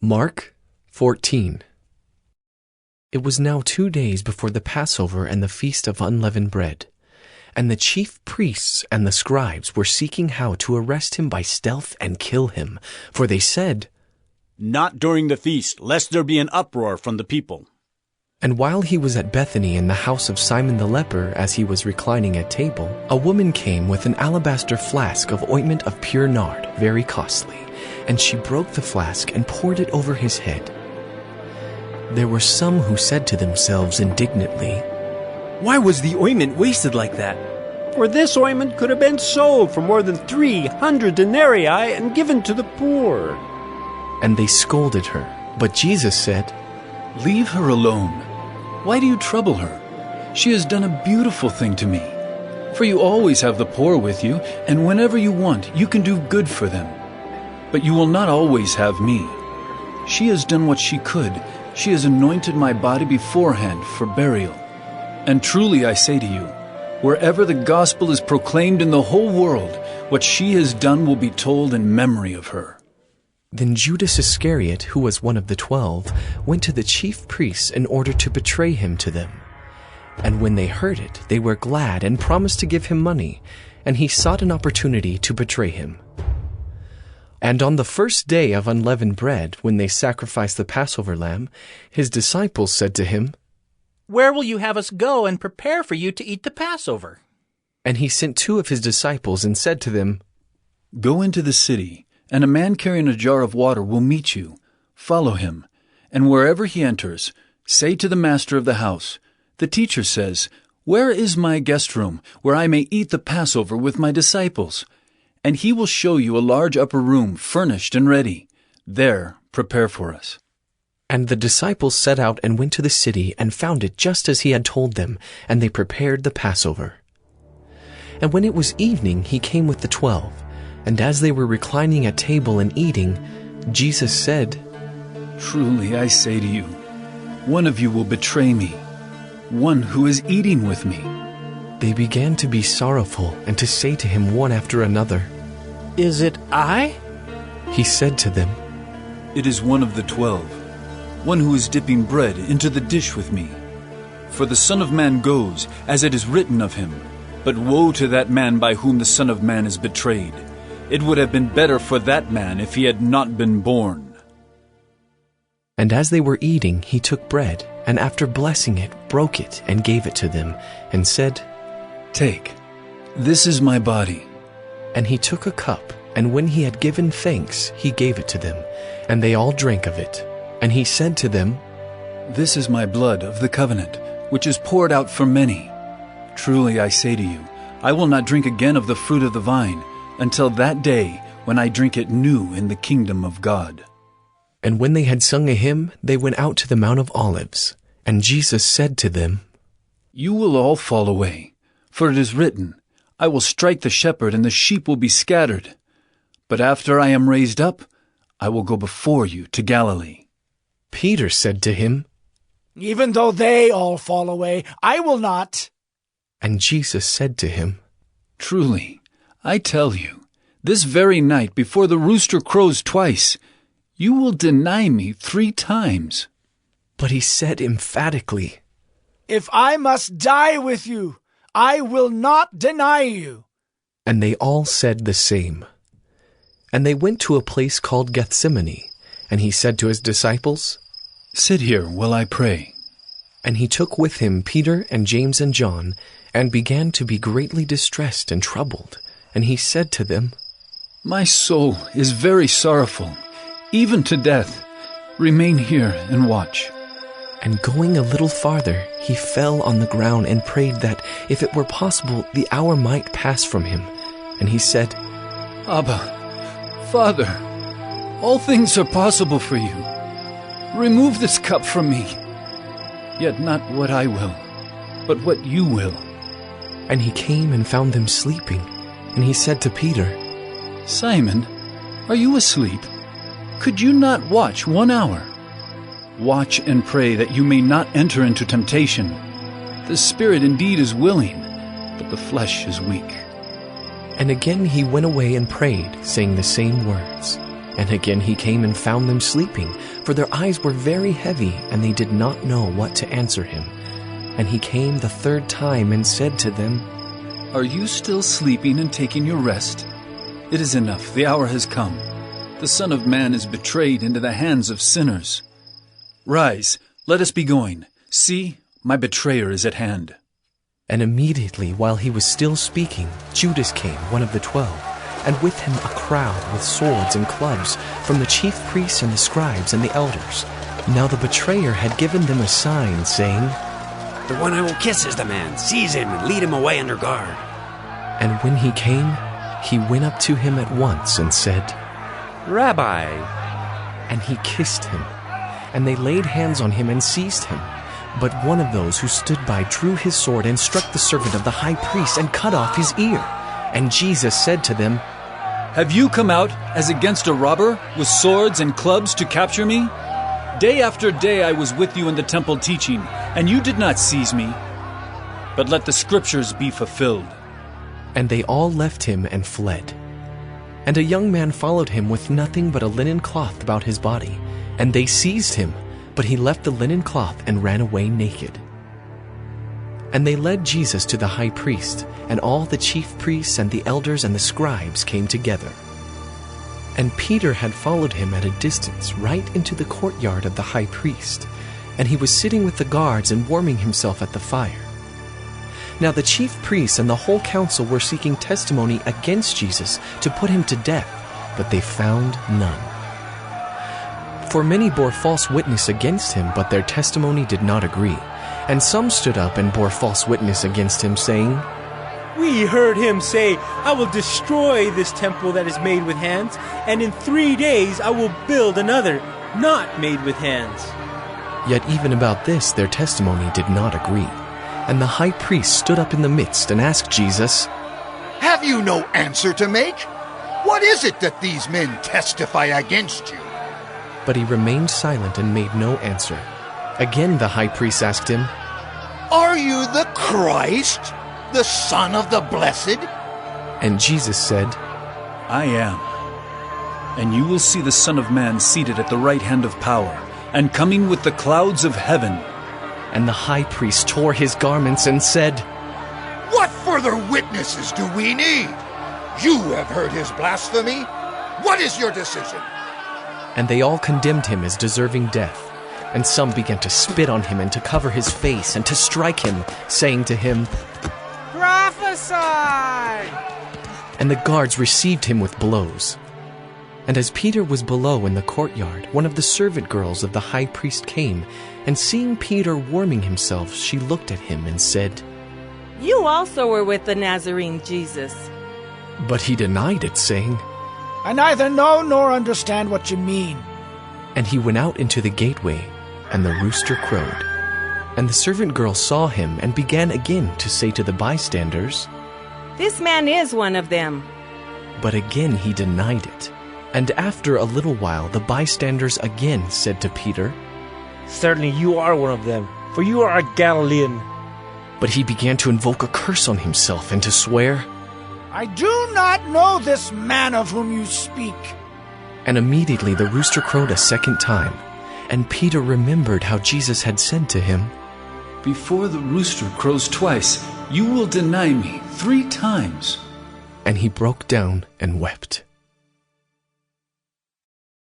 Mark 14. It was now 2 days before the Passover and the Feast of Unleavened Bread, and the chief priests and the scribes were seeking how to arrest him by stealth and kill him, for they said, "Not during the feast, lest there be an uproar from the people." And while he was at Bethany in the house of Simon the leper, as he was reclining at table, a woman came with an alabaster flask of ointment of pure nard, very costly, and she broke the flask and poured it over his head. There were some who said to themselves indignantly, "Why was the ointment wasted like that? For this ointment could have been sold for more than 300 denarii and given to the poor." And they scolded her. But Jesus said, "Leave her alone. Why do you trouble her? She has done a beautiful thing to me. For you always have the poor with you, and whenever you want, you can do good for them. But you will not always have me. She has done what she could. She has anointed my body beforehand for burial. And truly I say to you, wherever the gospel is proclaimed in the whole world, what she has done will be told in memory of her." Then Judas Iscariot, who was one of the 12, went to the chief priests in order to betray him to them. And when they heard it, they were glad and promised to give him money, and he sought an opportunity to betray him. And on the first day of unleavened bread, when they sacrificed the Passover lamb, his disciples said to him, "Where will you have us go and prepare for you to eat the Passover?" And he sent 2 of his disciples and said to them, "Go into the city, and a man carrying a jar of water will meet you. Follow him, and wherever he enters, say to the master of the house, 'The teacher says, where is my guest room, where I may eat the Passover with my disciples?' And he will show you a large upper room, furnished and ready. There prepare for us." And the disciples set out and went to the city and found it just as he had told them, and they prepared the Passover. And when it was evening, he came with the 12. And as they were reclining at table and eating, Jesus said, "Truly I say to you, one of you will betray me, one who is eating with me." They began to be sorrowful and to say to him one after another, "Is it I?" He said to them, "It is one of the 12, one who is dipping bread into the dish with me. For the Son of Man goes, as it is written of him, but woe to that man by whom the Son of Man is betrayed. It would have been better for that man if he had not been born." And as they were eating, he took bread, and after blessing it, broke it and gave it to them, and said, "Take, this is my body." And he took a cup, and when he had given thanks, he gave it to them, and they all drank of it. And he said to them, "This is my blood of the covenant, which is poured out for many. Truly I say to you, I will not drink again of the fruit of the vine, until that day when I drink it new in the kingdom of God." And when they had sung a hymn, they went out to the Mount of Olives. And Jesus said to them, "You will all fall away, for it is written, I will strike the shepherd, and the sheep will be scattered. But after I am raised up, I will go before you to Galilee." Peter said to him, "Even though they all fall away, I will not." And Jesus said to him, "Truly, I tell you, this very night before the rooster crows twice, you will deny me 3 times. But he said emphatically, "If I must die with you, I will not deny you." And they all said the same. And they went to a place called Gethsemane, and he said to his disciples, "Sit here while I pray." And he took with him Peter and James and John, and began to be greatly distressed and troubled. And he said to them, "My soul is very sorrowful, even to death. Remain here and watch." And going a little farther, he fell on the ground and prayed that, if it were possible, the hour might pass from him. And he said, "Abba, Father, all things are possible for you. Remove this cup from me. Yet not what I will, but what you will." And he came and found them sleeping. And he said to Peter, "Simon, are you asleep? Could you not watch 1 hour? Watch and pray that you may not enter into temptation. The spirit indeed is willing, but the flesh is weak." And again he went away and prayed, saying the same words. And again he came and found them sleeping, for their eyes were very heavy, and they did not know what to answer him. And he came the third time and said to them, Are you still sleeping and taking your rest? It is enough, the hour has come. The Son of Man is betrayed into the hands of sinners. Rise, let us be going. See, my betrayer is at hand. And immediately while he was still speaking, Judas came, one of the 12, and with him a crowd with swords and clubs from the chief priests and the scribes and the elders. Now the betrayer had given them a sign, saying, The one I will kiss is the man. Seize him and lead him away under guard. And when he came, he went up to him at once and said, Rabbi. And he kissed him. And they laid hands on him and seized him. But one of those who stood by drew his sword and struck the servant of the high priest and cut off his ear. And Jesus said to them, Have you come out as against a robber with swords and clubs to capture me? Day after day I was with you in the temple teaching, and you did not seize me. But let the scriptures be fulfilled. And they all left him and fled. And a young man followed him with nothing but a linen cloth about his body. And they seized him, but he left the linen cloth and ran away naked. And they led Jesus to the high priest, and all the chief priests and the elders and the scribes came together. And Peter had followed him at a distance right into the courtyard of the high priest, and he was sitting with the guards and warming himself at the fire. Now the chief priests and the whole council were seeking testimony against Jesus to put him to death, but they found none. For many bore false witness against him, but their testimony did not agree. And some stood up and bore false witness against him, saying, We heard him say, I will destroy this temple that is made with hands, and in 3 days I will build another, not made with hands. Yet even about this their testimony did not agree. And the high priest stood up in the midst and asked Jesus, Have you no answer to make? What is it that these men testify against you? But he remained silent and made no answer. Again the high priest asked him, Are you the Christ, the Son of the Blessed? And Jesus said, I am. And you will see the Son of Man seated at the right hand of power, and coming with the clouds of heaven. And the high priest tore his garments and said, What further witnesses do we need? You have heard his blasphemy. What is your decision? And they all condemned him as deserving death. And some began to spit on him and to cover his face and to strike him, saying to him, Prophesy! And the guards received him with blows. And as Peter was below in the courtyard, one of the servant girls of the high priest came, and seeing Peter warming himself, she looked at him and said, You also were with the Nazarene Jesus. But he denied it, saying, I neither know nor understand what you mean. And he went out into the gateway, and the rooster crowed. And the servant girl saw him and began again to say to the bystanders, This man is one of them. But again he denied it. And after a little while the bystanders again said to Peter, Certainly you are one of them, for you are a Galilean. But he began to invoke a curse on himself and to swear, I do not know this man of whom you speak. And immediately the rooster crowed a second time. And Peter remembered how Jesus had said to him, Before the rooster crows twice, you will deny me 3 times. And he broke down and wept.